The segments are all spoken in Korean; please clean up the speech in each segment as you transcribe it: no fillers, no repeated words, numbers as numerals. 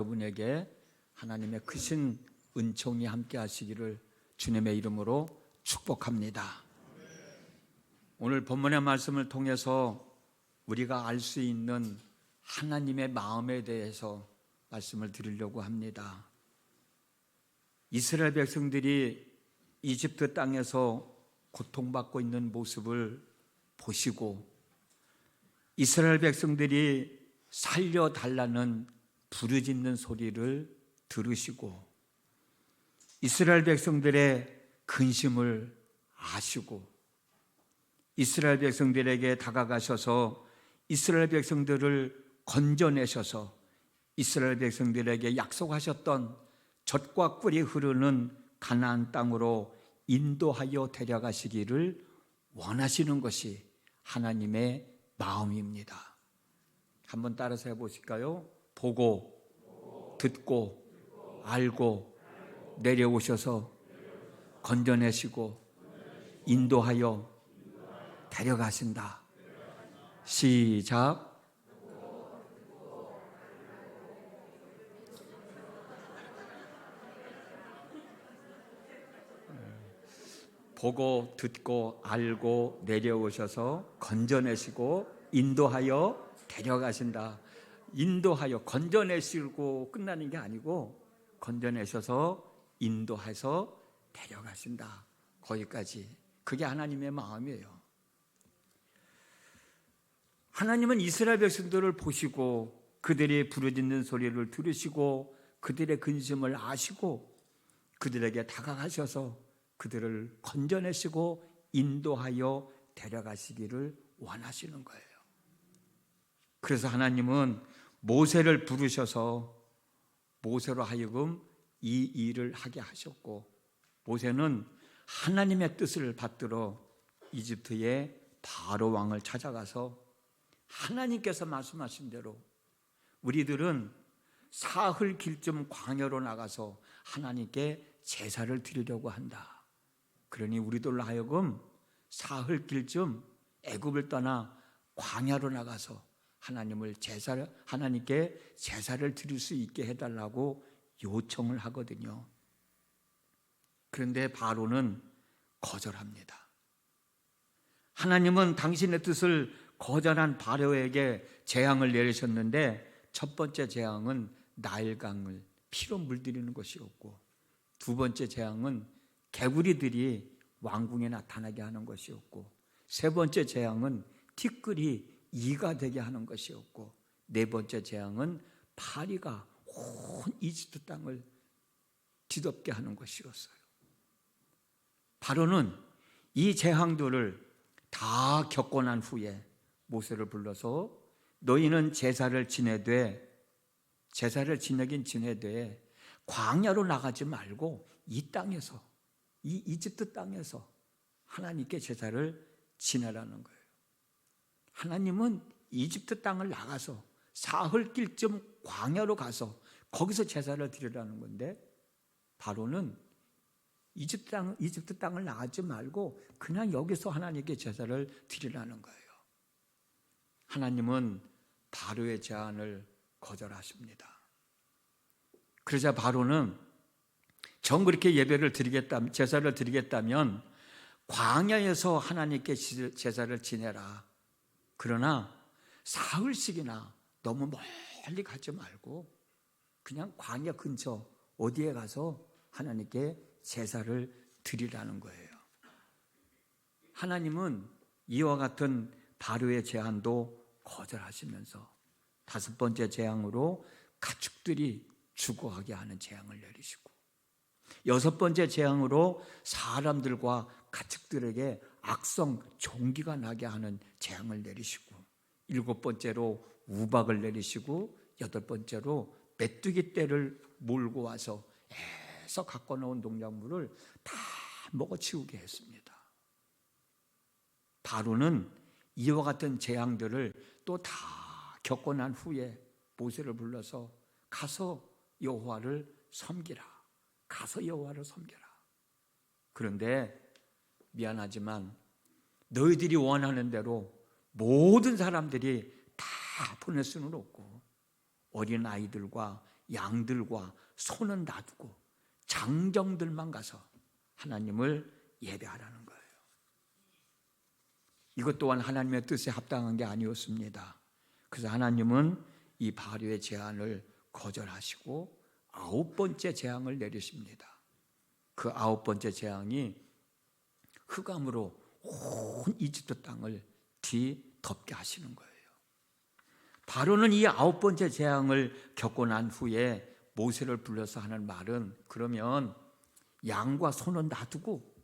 여러분에게 하나님의 크신 은총이 함께 하시기를 주님의 이름으로 축복합니다. 오늘 본문의 말씀을 통해서 우리가 알 수 있는 하나님의 마음에 대해서 말씀을 드리려고 합니다. 이스라엘 백성들이 이집트 땅에서 고통받고 있는 모습을 보시고 이스라엘 백성들이 살려달라는 부르짖는 소리를 들으시고 이스라엘 백성들의 근심을 아시고 이스라엘 백성들에게 다가가셔서 이스라엘 백성들을 건져내셔서 이스라엘 백성들에게 약속하셨던 젖과 꿀이 흐르는 가나안 땅으로 인도하여 데려가시기를 원하시는 것이 하나님의 마음입니다. 한번 따라서 해보실까요? 보고 듣고 알고 내려오셔서 건져내시고 인도하여 데려가신다. 시작. 보고 듣고 알고 내려오셔서 건져내시고 인도하여 데려가신다. 인도하여 건져내시고 끝나는 게 아니고 건져내셔서 인도해서 데려가신다. 거기까지. 그게 하나님의 마음이에요. 하나님은 이스라엘 백성들을 보시고 그들이 부르짖는 소리를 들으시고 그들의 근심을 아시고 그들에게 다가가셔서 그들을 건져내시고 인도하여 데려가시기를 원하시는 거예요. 그래서 하나님은 모세를 부르셔서 모세로 하여금 이 일을 하게 하셨고 모세는 하나님의 뜻을 받들어 이집트의 바로 왕을 찾아가서 하나님께서 말씀하신 대로 우리들은 사흘 길쯤 광야로 나가서 하나님께 제사를 드리려고 한다. 그러니 우리들로 하여금 사흘 길쯤 애굽을 떠나 광야로 나가서 하나님께 제사를 드릴 수 있게 해달라고 요청을 하거든요. 그런데 바로는 거절합니다. 하나님은 당신의 뜻을 거절한 바로에게 재앙을 내리셨는데 첫 번째 재앙은 나일강을 피로 물들이는 것이었고 두 번째 재앙은 개구리들이 왕궁에 나타나게 하는 것이었고 세 번째 재앙은 티끌이 이가 되게 하는 것이었고 네 번째 재앙은 파리가 온 이집트 땅을 뒤덮게 하는 것이었어요. 바로는 이 재앙들을 다 겪고 난 후에 모세를 불러서 너희는 제사를 지내되 광야로 나가지 말고 이 땅에서 이 이집트 땅에서 하나님께 제사를 지내라는 거예요. 하나님은 이집트 땅을 나가서 사흘 길쯤 광야로 가서 거기서 제사를 드리라는 건데 바로는 이집트 땅을 나가지 말고 그냥 여기서 하나님께 제사를 드리라는 거예요. 하나님은 바로의 제안을 거절하십니다. 그러자 바로는 정 그렇게 제사를 드리겠다면 광야에서 하나님께 제사를 지내라. 그러나 사흘씩이나 너무 멀리 가지 말고 그냥 광야 근처 어디에 가서 하나님께 제사를 드리라는 거예요. 하나님은 이와 같은 바로의 제안도 거절하시면서 다섯 번째 재앙으로 가축들이 죽어가게 하는 재앙을 내리시고 여섯 번째 재앙으로 사람들과 가축들에게 악성 종기가 나게 하는 재앙을 내리시고 일곱 번째로 우박을 내리시고 여덟 번째로 메뚜기 떼를 몰고 와서 애써 갖고 나온 농작물을 다 먹어치우게 했습니다. 바로는 이와 같은 재앙들을 또 다 겪고 난 후에 모세를 불러서 가서 여호와를 섬기라. 그런데 미안하지만 너희들이 원하는 대로 모든 사람들이 다 보낼 수는 없고 어린 아이들과 양들과 소는 놔두고 장정들만 가서 하나님을 예배하라는 거예요. 이것 또한 하나님의 뜻에 합당한 게 아니었습니다. 그래서 하나님은 이 바알의 제안을 거절하시고 9번째 재앙을 내리십니다. 그 9번째 재앙이 흑암으로 온 이집트 땅을 뒤덮게 하시는 거예요. 바로는 이 9번째 재앙을 겪고 난 후에 모세를 불러서 하는 말은, 그러면 양과 소는 놔두고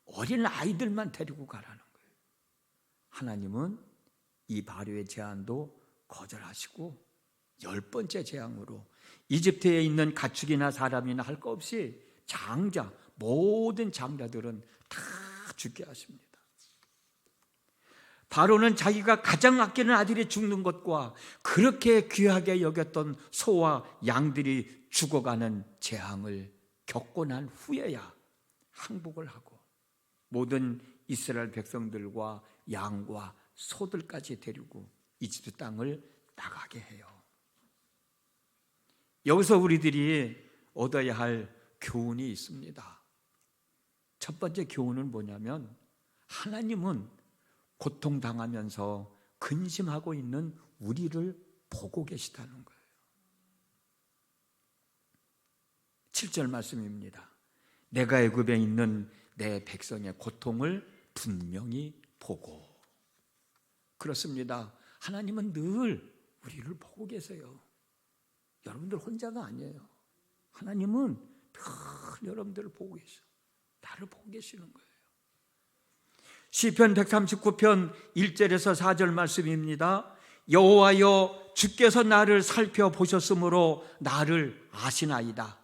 어린 아이들만 데리고 가라는 거예요. 하나님은 이 바로의 제안도 거절하시고 10번째 재앙으로 이집트에 있는 가축이나 사람이나 할 것 없이 장자, 모든 장자들은 다 죽게 하십니다. 바로는 자기가 가장 아끼는 아들이 죽는 것과 그렇게 귀하게 여겼던 소와 양들이 죽어가는 재앙을 겪고 난 후에야 항복을 하고 모든 이스라엘 백성들과 양과 소들까지 데리고 이집트 땅을 나가게 해요. 여기서 우리들이 얻어야 할 교훈이 있습니다. 첫 번째 교훈은 뭐냐면, 하나님은 고통당하면서 근심하고 있는 우리를 보고 계시다는 거예요. 7절 말씀입니다. 내가 애굽에 있는 내 백성의 고통을 분명히 보고. 그렇습니다. 하나님은 늘 우리를 보고 계세요. 여러분들 혼자가 아니에요. 하나님은 늘 여러분들을 보고 계셔요. 나를 보고 계시는 거예요. 시편 139편 1절에서 4절 말씀입니다. 여호와여, 주께서 나를 살펴보셨으므로 나를 아시나이다.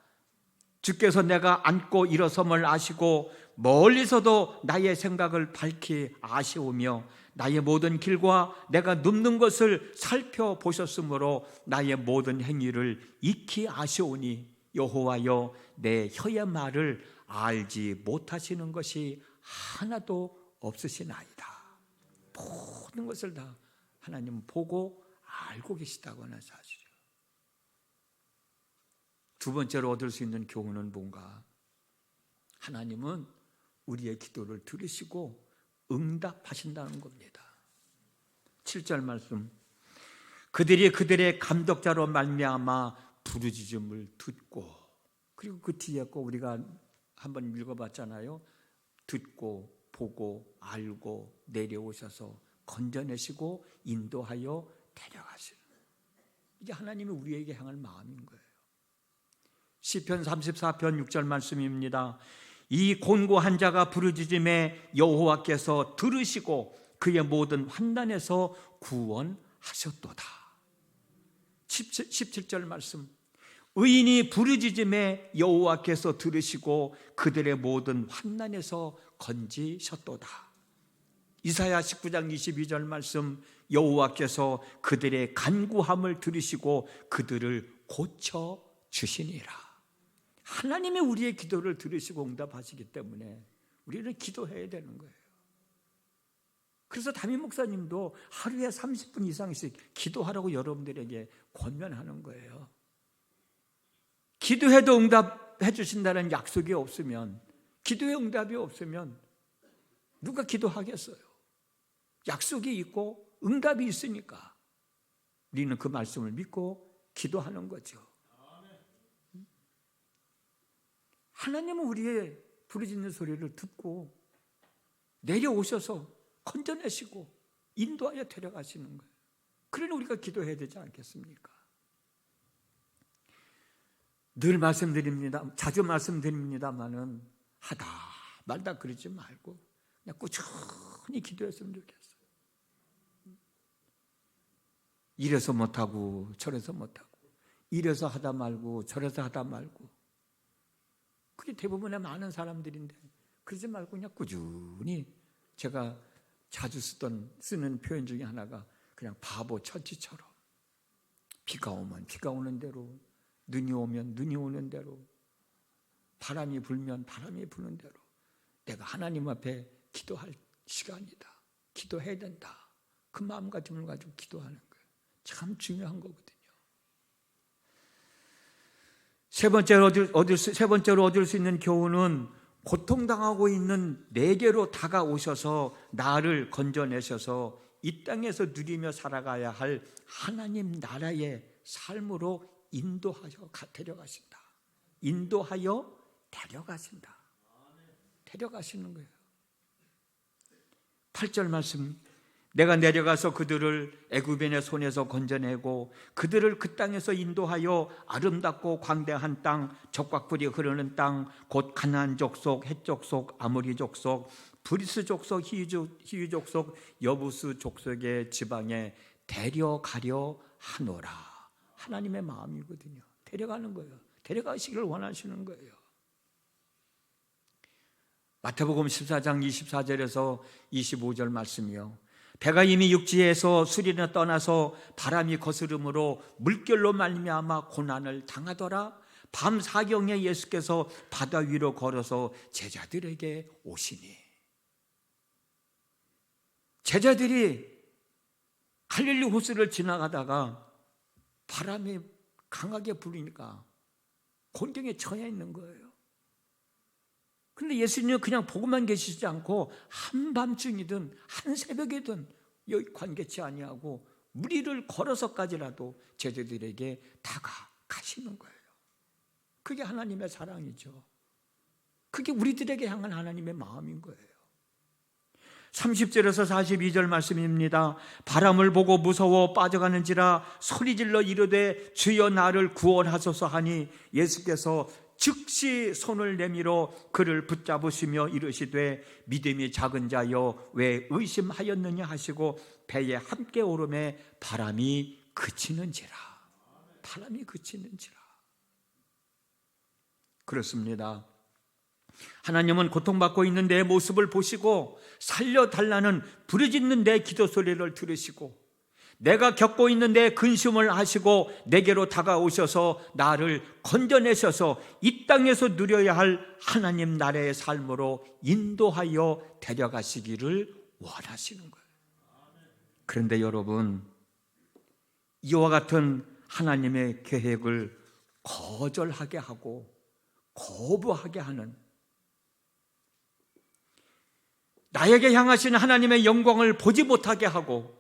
주께서 내가 앉고 일어섬을 아시고 멀리서도 나의 생각을 밝히 아시오며 나의 모든 길과 내가 눕는 것을 살펴보셨으므로 나의 모든 행위를 익히 아시오니 여호와여, 내 혀의 말을 알지 못하시는 것이 하나도 없으시나이다. 모든 것을 다 하나님은 보고 알고 계시다고 하는 사실이에요. 두 번째로 얻을 수 있는 교훈은 뭔가? 하나님은 우리의 기도를 들으시고 응답하신다는 겁니다. 7절 말씀, 그들이 그들의 감독자로 말미암아 부르짖음을 듣고, 그리고 그 뒤에 거 우리가 한번 읽어봤잖아요. 듣고 보고 알고 내려오셔서 건져내시고 인도하여 데려가시는, 이게 하나님이 우리에게 향할 마음인 거예요. 시편 34편 6절 말씀입니다. 이 곤고한 자가 부르짖음에 여호와께서 들으시고 그의 모든 환난에서 구원하셨도다. 17절 말씀, 의인이 부르짖음에 여호와께서 들으시고 그들의 모든 환난에서 건지셨도다. 이사야 19장 22절 말씀, 여호와께서 그들의 간구함을 들으시고 그들을 고쳐 주시니라. 하나님이 우리의 기도를 들으시고 응답하시기 때문에 우리는 기도해야 되는 거예요. 그래서 담임 목사님도 하루에 30분 이상씩 기도하라고 여러분들에게 권면하는 거예요. 기도해도 응답해 주신다는 약속이 없으면, 기도의 응답이 없으면 누가 기도하겠어요? 약속이 있고 응답이 있으니까 우리는 그 말씀을 믿고 기도하는 거죠. 하나님은 우리의 부르짖는 소리를 듣고 내려오셔서 건져내시고 인도하여 데려가시는 거예요. 그러니 우리가 기도해야 되지 않겠습니까? 늘 말씀드립니다. 자주 말씀드립니다만은 하다 말다 그러지 말고 그냥 꾸준히 기도했으면 좋겠어요. 이래서 못하고 저래서 못하고, 이래서 하다 말고 저래서 하다 말고, 그게 대부분의 많은 사람들인데 그러지 말고 그냥 꾸준히, 제가 자주 쓰는 표현 중에 하나가 그냥 바보 천치처럼, 비가 오면 비가 오는 대로, 눈이 오면 눈이 오는 대로, 바람이 불면 바람이 부는 대로 내가 하나님 앞에 기도할 시간이다, 기도해야 된다, 그 마음가짐을 가지고 기도하는 거예요. 참 중요한 거거든요. 세 번째로 얻을 수 있는 교훈은 고통당하고 있는 내게로 다가오셔서 나를 건져내셔서 이 땅에서 누리며 살아가야 할 하나님 나라의 삶으로 인도하여 데려가신다. 인도하여 데려가신다. 데려가시는 거예요. 8절 말씀, 내가 내려가서 그들을 애굽인의 손에서 건져내고 그들을 그 땅에서 인도하여 아름답고 광대한 땅, 젖과 꿀이 흐르는 땅, 곧 가나안 족속, 헷 족속, 아모리 족속, 브리스 족속, 히위 족속, 여부스 족속의 지방에 데려가려 하노라. 하나님의 마음이거든요. 데려가는 거예요. 데려가시기를 원하시는 거예요. 마태복음 14장 24절에서 25절 말씀이요, 배가 이미 육지에서 수리나 떠나서 바람이 거스름으로 물결로 말미암아 고난을 당하더라. 밤 사경에 예수께서 바다 위로 걸어서 제자들에게 오시니, 제자들이 갈릴리 호수를 지나가다가 바람이 강하게 불으니까 곤경에 처해 있는 거예요. 근데 예수님은 그냥 보고만 계시지 않고 한밤중이든 한새벽이든 관계치 아니하고 무리를 걸어서까지라도 제자들에게 다가가시는 거예요. 그게 하나님의 사랑이죠. 그게 우리들에게 향한 하나님의 마음인 거예요. 30절에서 42절 말씀입니다. 바람을 보고 무서워 빠져가는지라 소리질러 이르되 주여 나를 구원하소서 하니 예수께서 즉시 손을 내밀어 그를 붙잡으시며 이르시되 믿음이 작은 자여 왜 의심하였느냐 하시고 배에 함께 오르매 바람이 그치는지라. 바람이 그치는지라. 그렇습니다. 하나님은 고통받고 있는 내 모습을 보시고 살려달라는 부르짖는 내 기도 소리를 들으시고 내가 겪고 있는 내 근심을 아시고 내게로 다가오셔서 나를 건져내셔서 이 땅에서 누려야 할 하나님 나라의 삶으로 인도하여 데려가시기를 원하시는 거예요. 그런데 여러분, 이와 같은 하나님의 계획을 거절하게 하고 거부하게 하는, 나에게 향하신 하나님의 영광을 보지 못하게 하고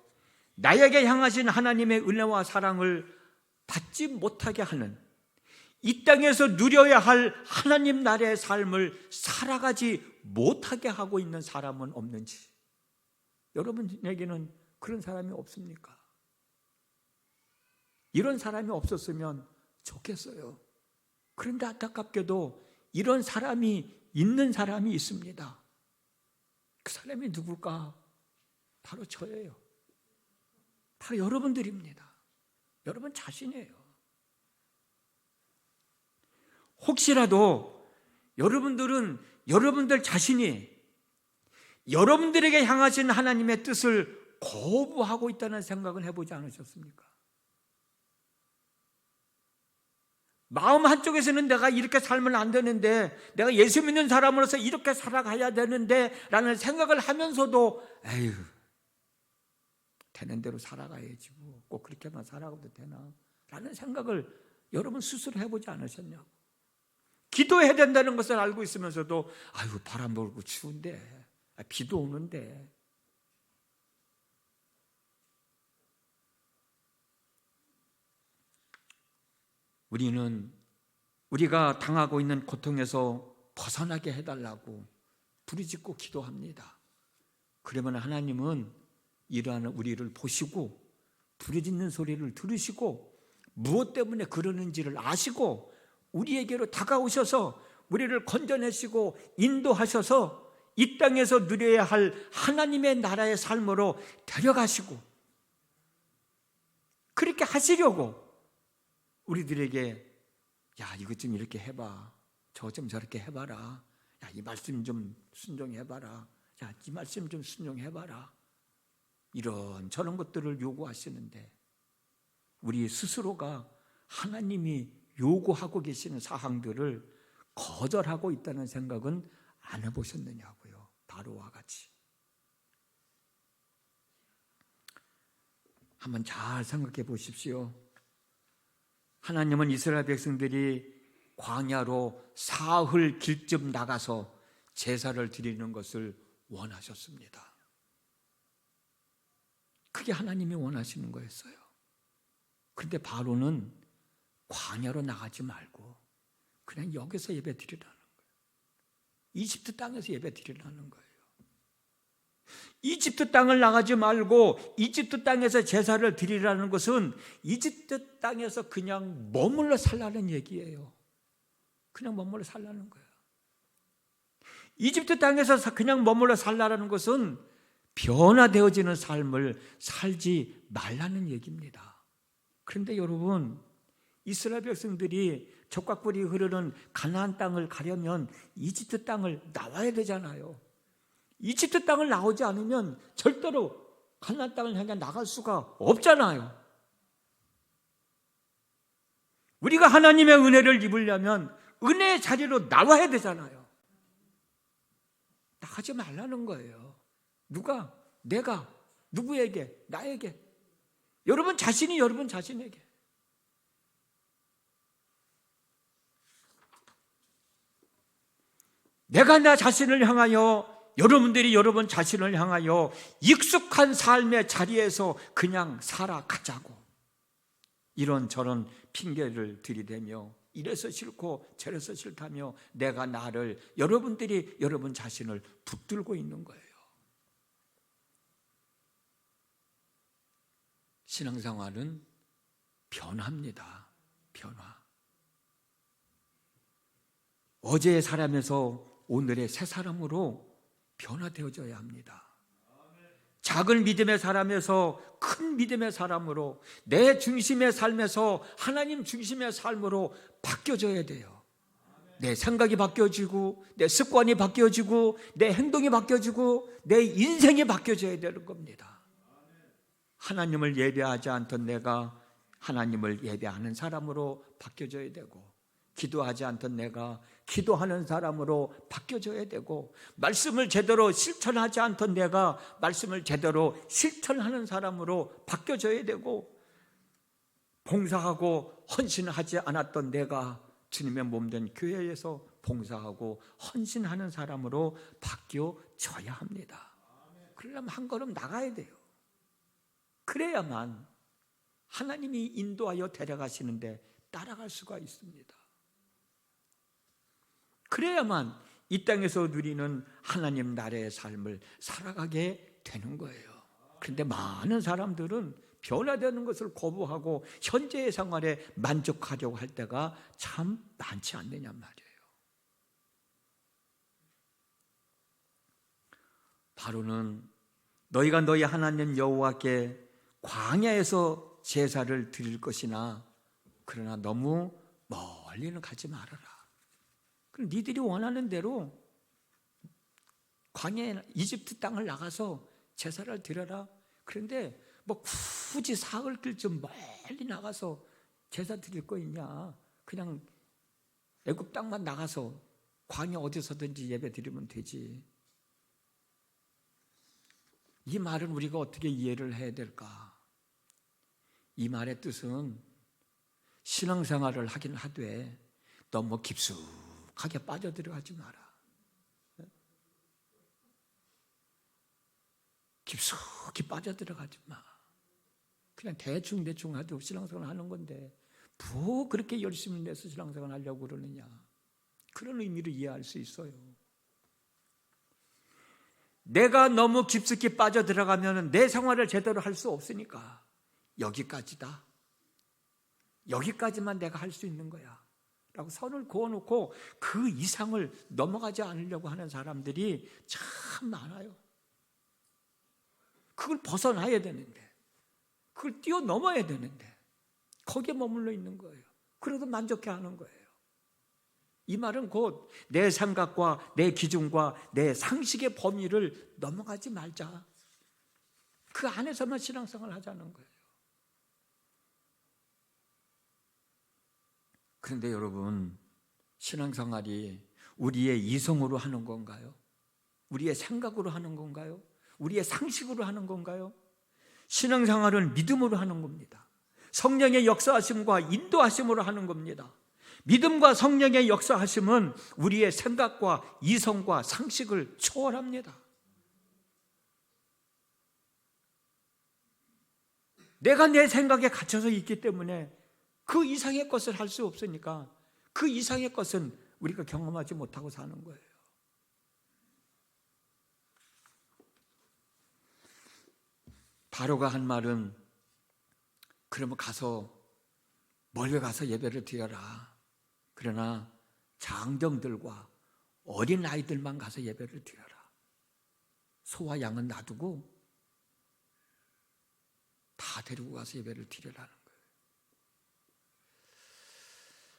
나에게 향하신 하나님의 은혜와 사랑을 받지 못하게 하는, 이 땅에서 누려야 할 하나님 나라의 삶을 살아가지 못하게 하고 있는 사람은 없는지, 여러분에게는 그런 사람이 없습니까? 이런 사람이 없었으면 좋겠어요. 그런데 안타깝게도 이런 사람이 있는 사람이 있습니다. 그 사람이 누굴까? 바로 저예요. 바로 여러분들입니다. 여러분 자신이에요. 혹시라도 여러분들은 여러분들 자신이 여러분들에게 향하신 하나님의 뜻을 거부하고 있다는 생각은 해보지 않으셨습니까? 마음 한쪽에서는 내가 이렇게 살면 안 되는데, 내가 예수 믿는 사람으로서 이렇게 살아가야 되는데 라는 생각을 하면서도 에휴, 되는 대로 살아가야지 꼭 그렇게만 살아가도 되나 라는 생각을 여러분 스스로 해보지 않으셨냐고. 기도해야 된다는 것을 알고 있으면서도 아유, 바람 불고 추운데, 비도 오는데. 우리는 우리가 당하고 있는 고통에서 벗어나게 해달라고 부르짖고 기도합니다. 그러면 하나님은 이러한 우리를 보시고 부르짖는 소리를 들으시고 무엇 때문에 그러는지를 아시고 우리에게로 다가오셔서 우리를 건져내시고 인도하셔서 이 땅에서 누려야 할 하나님의 나라의 삶으로 데려가시고, 그렇게 하시려고 우리들에게 야, 이것 좀 이렇게 해봐, 저것 좀 저렇게 해봐라, 야, 이 말씀 좀 순종해봐라, 야, 이 말씀 좀 순종해봐라, 이런 저런 것들을 요구하시는데 우리 스스로가 하나님이 요구하고 계시는 사항들을 거절하고 있다는 생각은 안 해보셨느냐고요. 바로와 같이 한번 잘 생각해 보십시오. 하나님은 이스라엘 백성들이 광야로 사흘 길쯤 나가서 제사를 드리는 것을 원하셨습니다. 그게 하나님이 원하시는 거였어요. 그런데 바로는 광야로 나가지 말고 그냥 여기서 예배 드리라는 거예요. 이집트 땅에서 예배 드리라는 거예요. 이집트 땅을 나가지 말고 이집트 땅에서 제사를 드리라는 것은 이집트 땅에서 그냥 머물러 살라는 얘기예요. 그냥 머물러 살라는 거예요. 이집트 땅에서 그냥 머물러 살라는 것은 변화되어지는 삶을 살지 말라는 얘기입니다. 그런데 여러분, 이스라엘 백성들이 적각불이 흐르는 가나안 땅을 가려면 이집트 땅을 나와야 되잖아요. 이집트 땅을 나오지 않으면 절대로 가나안 땅을 향해 나갈 수가 없잖아요. 우리가 하나님의 은혜를 입으려면 은혜의 자리로 나와야 되잖아요. 나가지 말라는 거예요. 누가? 내가. 누구에게? 나에게. 여러분 자신이 여러분 자신에게. 내가 나 자신을 향하여, 여러분들이 여러분 자신을 향하여 익숙한 삶의 자리에서 그냥 살아가자고 이런저런 핑계를 들이대며 이래서 싫고 저래서 싫다며 내가 나를, 여러분들이 여러분 자신을 붙들고 있는 거예요. 신앙생활은 변화입니다. 변화. 어제의 사람에서 오늘의 새 사람으로 변화되어져야 합니다. 작은 믿음의 사람에서 큰 믿음의 사람으로, 내 중심의 삶에서 하나님 중심의 삶으로 바뀌어져야 돼요. 내 생각이 바뀌어지고 내 습관이 바뀌어지고 내 행동이 바뀌어지고 내 인생이 바뀌어져야 되는 겁니다. 하나님을 예배하지 않던 내가 하나님을 예배하는 사람으로 바뀌어져야 되고, 기도하지 않던 내가 기도하는 사람으로 바뀌어져야 되고, 말씀을 제대로 실천하지 않던 내가 말씀을 제대로 실천하는 사람으로 바뀌어져야 되고, 봉사하고 헌신하지 않았던 내가 주님의 몸된 교회에서 봉사하고 헌신하는 사람으로 바뀌어져야 합니다. 그러려면 한 걸음 나가야 돼요. 그래야만 하나님이 인도하여 데려가시는데 따라갈 수가 있습니다. 그래야만 이 땅에서 누리는 하나님 나라의 삶을 살아가게 되는 거예요. 그런데 많은 사람들은 변화되는 것을 거부하고 현재의 생활에 만족하려고 할 때가 참 많지 않느냐 말이에요. 바로는 너희가 너희 하나님 여호와께 광야에서 제사를 드릴 것이나 그러나 너무 멀리는 가지 말아라. 그럼 니들이 원하는 대로 광야에 이집트 땅을 나가서 제사를 드려라. 그런데 뭐 굳이 사흘 길쯤 멀리 나가서 제사 드릴 거 있냐? 그냥 애굽 땅만 나가서 광야 어디서든지 예배 드리면 되지. 이 말은 우리가 어떻게 이해를 해야 될까? 이 말의 뜻은 신앙생활을 하긴 하되 너무 깊숙하게 빠져들어가지 마라. 깊숙이 빠져들어가지 마. 그냥 대충 하도 신앙생활 하는 건데 뭐 그렇게 열심히 내서 신앙생활 하려고 그러느냐. 그런 의미로 이해할 수 있어요. 내가 너무 깊숙이 빠져들어가면 내 생활을 제대로 할 수 없으니까 여기까지다. 여기까지만 내가 할 수 있는 거야 라고 선을 그어놓고 그 이상을 넘어가지 않으려고 하는 사람들이 참 많아요. 그걸 벗어나야 되는데, 그걸 뛰어넘어야 되는데 거기에 머물러 있는 거예요. 그래도 만족해하는 거예요. 이 말은 곧 내 생각과 내 기준과 내 상식의 범위를 넘어가지 말자. 그 안에서만 신앙생활을 하자는 거예요. 그런데 여러분, 신앙생활이 우리의 이성으로 하는 건가요? 우리의 생각으로 하는 건가요? 우리의 상식으로 하는 건가요? 신앙생활은 믿음으로 하는 겁니다. 성령의 역사하심과 인도하심으로 하는 겁니다. 믿음과 성령의 역사하심은 우리의 생각과 이성과 상식을 초월합니다. 내가 내 생각에 갇혀서 있기 때문에 그 이상의 것을 할 수 없으니까 그 이상의 것은 우리가 경험하지 못하고 사는 거예요. 바로가 한 말은 그러면 멀리 가서 예배를 드려라. 그러나 장정들과 어린 아이들만 가서 예배를 드려라. 소와 양은 놔두고 다 데리고 가서 예배를 드리라는 거예요.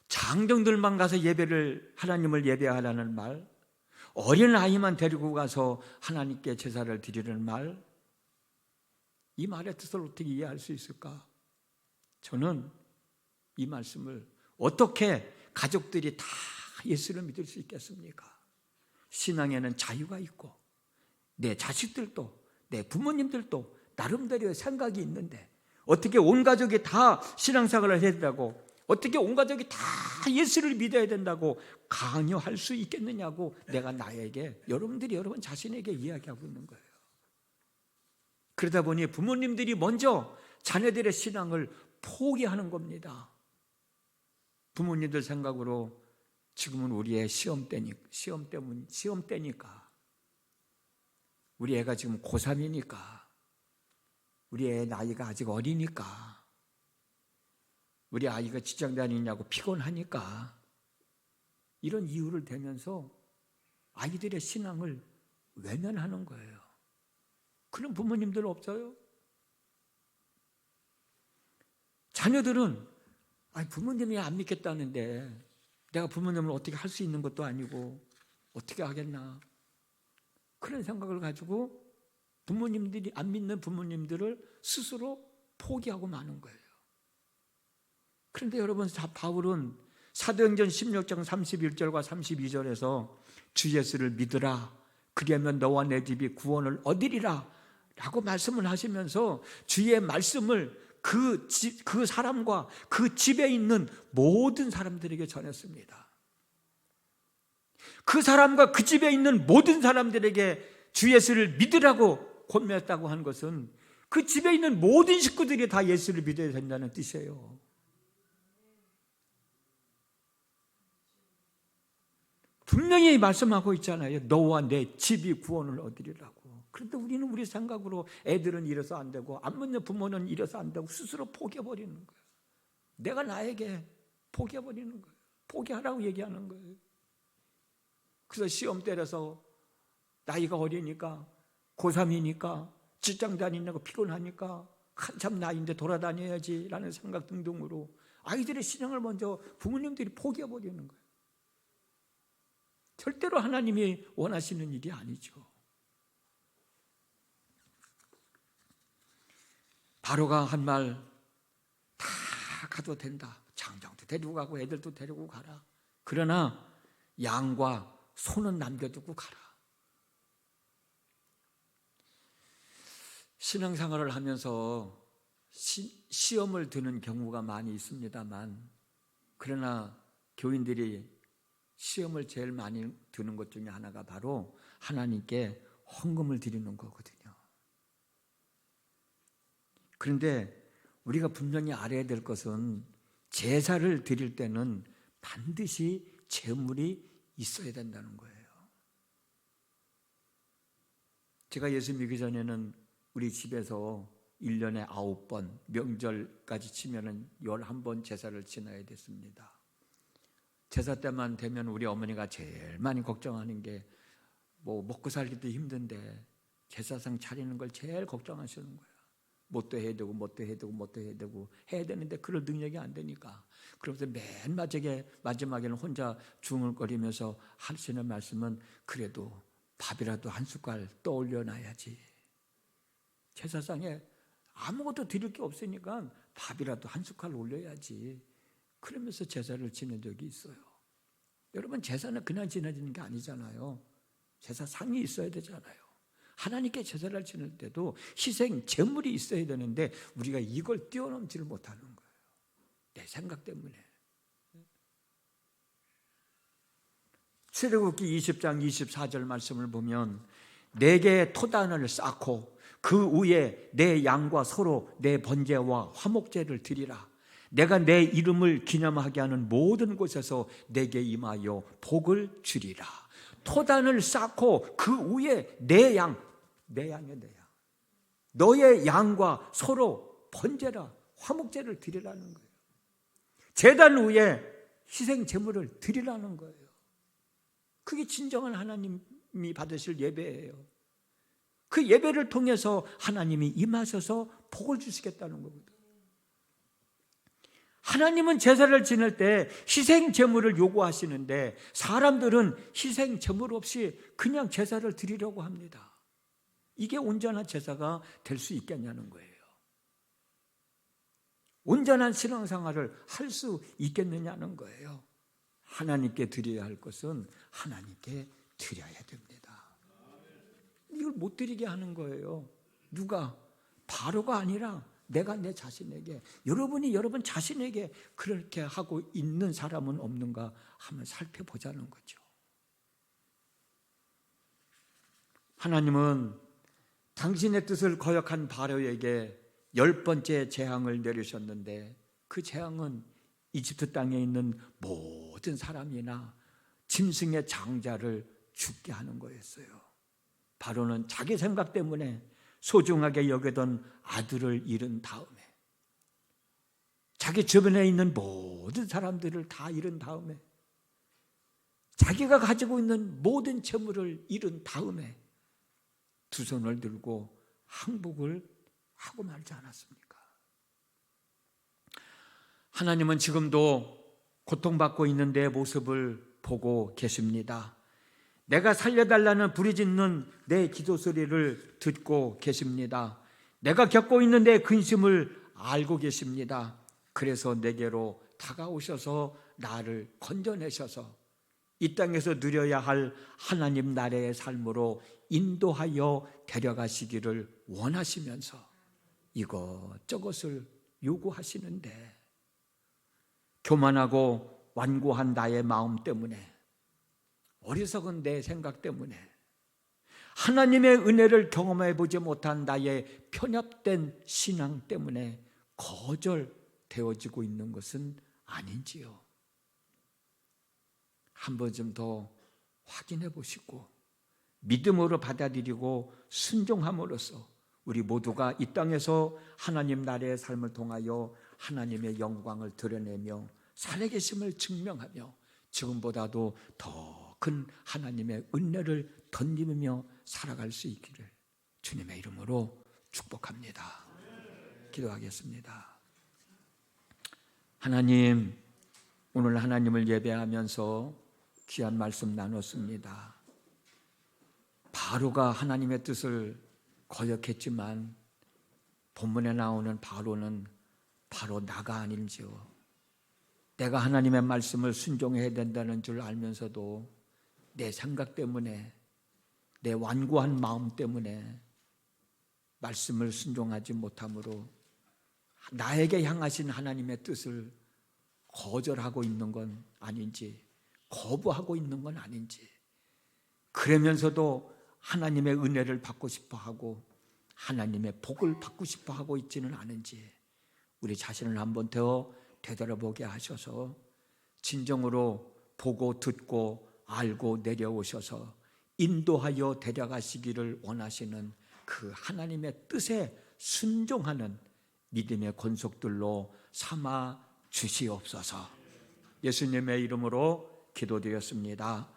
장정들만 가서 하나님을 예배하라는 말, 어린 아이만 데리고 가서 하나님께 제사를 드리는 말, 이 말의 뜻을 어떻게 이해할 수 있을까? 저는 이 말씀을 어떻게 가족들이 다 예수를 믿을 수 있겠습니까? 신앙에는 자유가 있고 내 자식들도 내 부모님들도 나름대로의 생각이 있는데 어떻게 온 가족이 다 신앙생활을 해야 된다고, 어떻게 온 가족이 다 예수를 믿어야 된다고 강요할 수 있겠느냐고 내가 여러분 자신에게 이야기하고 있는 거예요. 그러다 보니 부모님들이 먼저 자녀들의 신앙을 포기하는 겁니다. 부모님들 생각으로 지금은 우리의 시험 때니까 우리 애가 지금 고3이니까 우리 애 나이가 아직 어리니까 우리 아이가 직장 다니냐고 피곤하니까 이런 이유를 대면서 아이들의 신앙을 외면하는 거예요. 그런 부모님들 없어요? 자녀들은 부모님이 안 믿겠다는데 내가 부모님을 어떻게 할 수 있는 것도 아니고 어떻게 하겠나, 그런 생각을 가지고 부모님들이 안 믿는 부모님들을 스스로 포기하고 마는 거예요. 그런데 여러분, 바울은 사도행전 16장 31절과 32절에서 주 예수를 믿으라, 그리하면 너와 내 집이 구원을 얻으리라 라고 말씀을 하시면서 주의 말씀을 그 사람과 그 집에 있는 모든 사람들에게 전했습니다. 그 사람과 그 집에 있는 모든 사람들에게 주 예수를 믿으라고 권면했다고 한 것은 그 집에 있는 모든 식구들이 다 예수를 믿어야 된다는 뜻이에요. 분명히 말씀하고 있잖아요. 너와 내 집이 구원을 얻으리라고. 그런데 우리는 우리 생각으로 애들은 이래서 안 되고 안 믿는 부모는 이래서 안 되고 스스로 포기해버리는 거예요. 내가 나에게 포기해버리는 거예요. 포기하라고 얘기하는 거예요. 그래서 시험 때려서 나이가 어리니까 고3이니까 직장 다니느라고 피곤하니까 한참 나이인데 돌아다녀야지 라는 생각 등등으로 아이들의 신앙을 먼저 부모님들이 포기해버리는 거예요. 절대로 하나님이 원하시는 일이 아니죠. 바로가 한 말, 다 가도 된다. 장정도 데리고 가고 애들도 데리고 가라. 그러나 양과 소는 남겨두고 가라. 신앙생활을 하면서 시험을 드는 경우가 많이 있습니다만, 그러나 교인들이 시험을 제일 많이 드는 것 중에 하나가 바로 하나님께 헌금을 드리는 거거든요. 그런데 우리가 분명히 알아야 될 것은 제사를 드릴 때는 반드시 제물이 있어야 된다는 거예요. 제가 예수 믿기 전에는 우리 집에서 1년에 9번, 명절까지 치면은 11번 제사를 지나야 됐습니다. 제사 때만 되면 우리 어머니가 제일 많이 걱정하는 게 먹고 살기도 힘든데 제사상 차리는 걸 제일 걱정하시는 거예요. 뭣도 해야 되고 해야 되는데 그럴 능력이 안 되니까. 그러면서 맨 마지막에는 혼자 중얼거리면서 하시는 말씀은 그래도 밥이라도 한 숟갈 떠올려 놔야지. 제사상에 아무것도 드릴 게 없으니까 밥이라도 한 숟갈 올려야지. 그러면서 제사를 지낸 적이 있어요. 여러분, 제사는 그냥 지내지는 게 아니잖아요. 제사상이 있어야 되잖아요. 하나님께 제사를 지낼 때도 희생, 제물이 있어야 되는데 우리가 이걸 뛰어넘지를 못하는 거예요. 내 생각 때문에. 출애굽기 20장 24절 말씀을 보면 내게 토단을 쌓고 그 위에 내 양과 소로 내 번제와 화목제를 드리라. 내가 내 이름을 기념하게 하는 모든 곳에서 내게 임하여 복을 주리라. 토단을 쌓고 그 위에 내 양이야, 내 양. 너의 양과 소로 번제라, 화목제를 드리라는 거예요. 제단 위에 희생 제물을 드리라는 거예요. 그게 진정한 하나님이 받으실 예배예요. 그 예배를 통해서 하나님이 임하셔서 복을 주시겠다는 거거든요. 하나님은 제사를 지낼 때 희생 제물을 요구하시는데 사람들은 희생 제물 없이 그냥 제사를 드리려고 합니다. 이게 온전한 제사가 될 수 있겠냐는 거예요. 온전한 신앙생활을 할 수 있겠느냐는 거예요. 하나님께 드려야 할 것은 하나님께 드려야 됩니다. 이걸 못 드리게 하는 거예요. 누가? 바로가 아니라 내가 내 자신에게, 여러분이 여러분 자신에게 그렇게 하고 있는 사람은 없는가 한번 살펴보자는 거죠. 하나님은 당신의 뜻을 거역한 바로에게 10번째 재앙을 내리셨는데 그 재앙은 이집트 땅에 있는 모든 사람이나 짐승의 장자를 죽게 하는 거였어요. 바로는 자기 생각 때문에 소중하게 여기던 아들을 잃은 다음에, 자기 주변에 있는 모든 사람들을 다 잃은 다음에, 자기가 가지고 있는 모든 재물을 잃은 다음에 두 손을 들고 항복을 하고 말지 않았습니까? 하나님은 지금도 고통받고 있는 내 모습을 보고 계십니다. 내가 살려달라는 부르짖는 내 기도 소리를 듣고 계십니다. 내가 겪고 있는 내 근심을 알고 계십니다. 그래서 내게로 다가오셔서 나를 건져내셔서 이 땅에서 누려야 할 하나님 나라의 삶으로 인도하여 데려가시기를 원하시면서 이것저것을 요구하시는데, 교만하고 완고한 나의 마음 때문에, 어리석은 내 생각 때문에, 하나님의 은혜를 경험해 보지 못한 나의 편협된 신앙 때문에 거절되어지고 있는 것은 아닌지요? 한 번쯤 더 확인해 보시고 믿음으로 받아들이고 순종함으로써 우리 모두가 이 땅에서 하나님 나라의 삶을 통하여 하나님의 영광을 드러내며 살아계심을 증명하며 지금보다도 더 큰 하나님의 은혜를 덧입으며 살아갈 수 있기를 주님의 이름으로 축복합니다. 기도하겠습니다. 하나님, 오늘 하나님을 예배하면서 귀한 말씀 나눴습니다. 바로가 하나님의 뜻을 거역했지만 본문에 나오는 바로는 바로 나가 아닌지요. 내가 하나님의 말씀을 순종해야 된다는 줄 알면서도 내 생각 때문에, 내 완고한 마음 때문에 말씀을 순종하지 못함으로 나에게 향하신 하나님의 뜻을 거절하고 있는 건 아닌지, 거부하고 있는 건 아닌지, 그러면서도 하나님의 은혜를 받고 싶어 하고 하나님의 복을 받고 싶어 하고 있지는 않은지 우리 자신을 한번 더 되돌아보게 하셔서 진정으로 보고 듣고 알고 내려오셔서 인도하여 데려가시기를 원하시는 그 하나님의 뜻에 순종하는 믿음의 권속들로 삼아 주시옵소서. 예수님의 이름으로 기도드렸습니다.